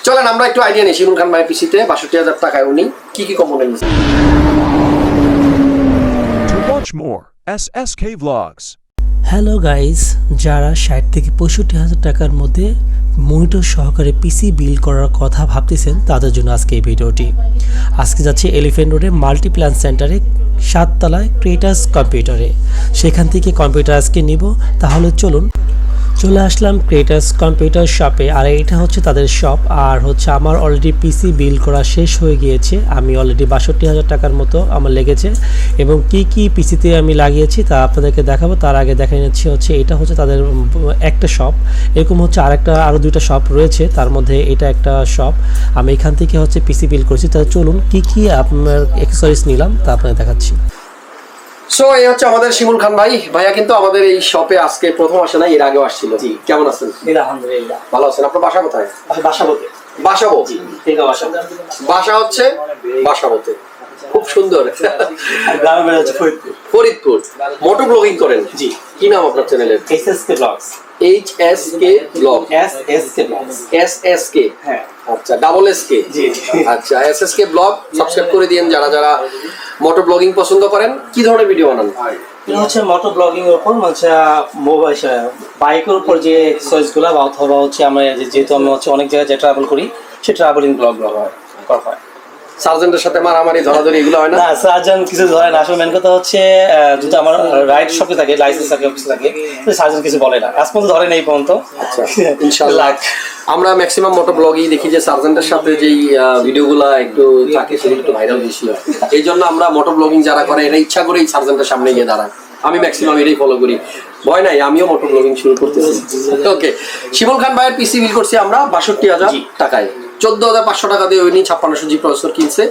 চলেন আমরা একটু আইডিয়া নিই শিমুল খান ভাইয়ের পিসিতে ৬২,০০০ টাকায় উনি কি কি কম্পোনেন্ট নিয়েছেন। To watch more SSK Vlogs. Hello guys, যারা ৬০ থেকে ৬৫,০০০ টাকার মধ্যে মনিটর সহকারে পিসি বিল্ড করার কথা ভাবতেছেন তাদের জন্য আজকে এই ভিডিওটি। আজকে যাচ্ছি এলিফ্যান্ট রোডে মাল্টিপ্ল্যান সেন্টারে ৭ তলায় ক্রিয়েটার্স কম্পিউটারে, সেখান থেকে কম্পিউটার আজকে নিব। তাহলে চলুন চলে আসলাম ক্রিয়েটার্স কম্পিউটার শপে। আর এটা হচ্ছে তাদের শপ। আর হচ্ছে আমার অলরেডি পিসি বিল্ড করা শেষ হয়ে গিয়েছে। আমি অলরেডি ৬২,০০০ টাকার মতো আমার লেগেছে এবং কি পিসিতে আমি লাগিয়েছি তা আপনাদেরকে দেখাবো। তার আগে দেখা যাচ্ছে এটা হচ্ছে তাদের একটা শপ। এরকম হচ্ছে আরও দুইটা শপ রয়েছে, তার মধ্যে এটা একটা শপ। আমি এখান থেকে হচ্ছে পিসি বিল্ড করছি। তাহলে চলুন কি আপনার অ্যাক্সেসরিজ নিলাম তা আপনাদের দেখাচ্ছি। সো এই হচ্ছে আমাদের শিমুল খান ভাইয়া কিন্তু আমাদের এই শপে আজকে প্রথম আসে না, এর আগেও আসছিল। জি, কেমন আছেন? আলহামদুলিল্লাহ ভালো। ভালো আছেন। আপনার বাসা কোথায়? বাসাবোতে। বাসাবোতে। বাসা হচ্ছে বাসাবোতে। খুব সুন্দর। গ্রামের হচ্ছে ফরিদপুর। মোটো ব্লগিং করেন? জি। কি নাম আপনার চ্যানেলের? SSK blogs. HSK blog. SSK blogs. SSK। হ্যাঁ। আচ্ছা, ডাবল SK। জি। আচ্ছা, SSK ব্লগ সাবস্ক্রাইব করে দিয়েন যারা মোটো ব্লগিং পছন্দ করেন। কি ধরনের ভিডিও বানান? এটা হচ্ছে মোটো ব্লগিং এর উপর, হচ্ছে মোবাইল বাইকের উপর যে এক্সারসাইজগুলো বা অথবা হচ্ছে আমরা যেহেতু আমি হচ্ছে অনেক জায়গায় যে ট্রাভেল করি সেই ট্রাভেলিং ব্লগগুলো করা হয়। সার্জেন্টের সাথে মারামারি ধরাধরি এগুলো হয় না? না, সার্জেন্ট কিছু ধরে না। আসলে মেন কথা হচ্ছে যদি আমার রাইড শপে থাকে, লাইসেন্স থাকে, অফিস থাকে, সার্জেন্ট কিছু বলে না। আজ পর্যন্ত ধরে নেই পর্যন্ত। আচ্ছা, ইনশাআল্লাহ। আমরা ম্যাক্সিমাম মোটো ব্লগই দেখি যে সার্জেন্টের সাথে যেই ভিডিওগুলো একটু থাকে সেগুলো একটু ভাইরাল বেশি হয়। এই জন্য আমরা মোটো ব্লগিং যারা করে এরা ইচ্ছা করেই সার্জেন্টের সামনে গিয়ে দাঁড়ায়। আমি ম্যাক্সিমাম এটাই ফলো করি। ভয় নাই, আমিও মোটো ব্লগিং শুরু করতেছি। ওকে, শিমুল খান ভাইয়ের পিসি বিল করছি আমরা ৬২,০০০ টাকায়। ১৪,৫০০ টাকা দিয়ে উনি ৫৬০০ প্রসেসর কিনছে।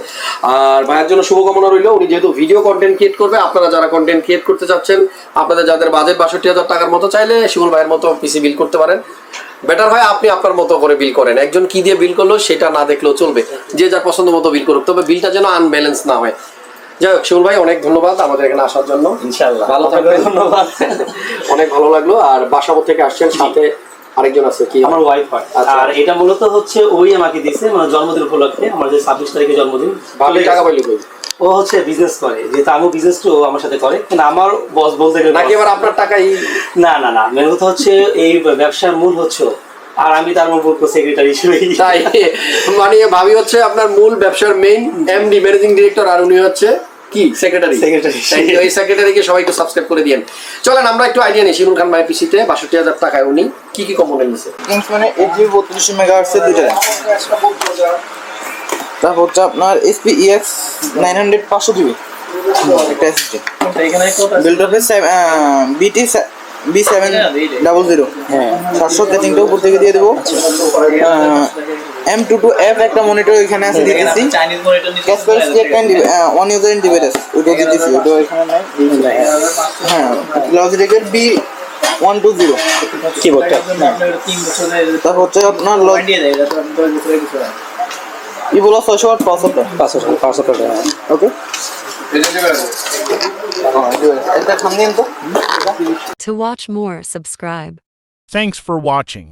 আর ভাইয়ের জন্য শুভকামনা রইল। উনি যেহেতু ভিডিও কন্টেন্ট ক্রিয়েট করবে, আপনারা যারা কন্টেন্ট ক্রিয়েট করতে চাচ্ছেন, আপনাদের যাদের বাজেট ৬২,০০০ টাকার মতো, চাইলে শিমুল ভাইয়ের মতো পিসি বিল করতে পারেন। বেটার হয় আপনি আপনার মতো করে বিল করেন। একজন কি দিয়ে বিল করলো সেটা না দেখলেও চলবে, যে যার পছন্দ মতো বিল করুক, তবে বিলটা যেন আনব্যালেন্স না হয়। যাই হোক, শিমুল ভাই অনেক ধন্যবাদ আমাদের এখানে আসার জন্য। ইনশাআল্লাহ ভালো থাকবেন। ধন্যবাদ। অনেক ভালো লাগলো। আর বাসাবোর থেকে আসছেন, সাথে আরেকজন আছে কি? আমার ওয়াইফ হয়। আর এটা মূলত হচ্ছে ওই আমাকে দিয়েছে, মানে জন্মদিন উপলক্ষে। আমার যে ২৬ তারিখে জন্মদিন। ভালো টাকা পাইলো কই? ও হচ্ছে বিজনেস করে, যেহেতু আমিও বিজনেস করি, ও আমার সাথে করে। কিন্তু আমার বস বলতে গেলে নাকি এবার আপনার টাকাই? না, মেন কথা হচ্ছে এই ব্যবসার মূল হচ্ছে, আর আমি তার মূল সেক্রেটারি হিসেবে। তাই মানে ভাবি হচ্ছে আপনার মূল ব্যবসার মেইন এমডি, ম্যানেজিং ডিরেক্টর, আর উনি হচ্ছে কি? সেক্রেটারি। এই সেক্রেটারিকে সবাইকে সাবস্ক্রাইব করে দিয়েন। চলেন আমরা একটু আইডিয়া নিই শিমুল খান ভাইয়ের পিসিতে ৬২,০০০ টাকায় উনি কি কি কম্পোনেন্ট নিয়েছে। মানে 8GB 32 মেগাহার্টস এর দুইটা। তারপর হচ্ছে আপনার SP EX 900 500GB একটা SSD। বিল্ড হবে BT B700। হ্যাঁ, 700 ক্যাচিংটা উপর থেকে দিয়ে দেবো। M22F একটা মনিটর এখানে আছে দিতেছি। চাইনিজ মনিটর নিচে ক্যাসপারস্কি একটা ওয়ান ইউজার ইন্টিগ্রেটর ওটা দিতেছি, ওটা এখানে নাই। হ্যাঁ, লজিটেকের B120 কিবোর্ডটা। তারপর হচ্ছে আপনার ইভোলা 600 ওয়াট প্রসেসর। ওকে, এটা খাম দিন তো। To watch more, subscribe. Thanks for watching.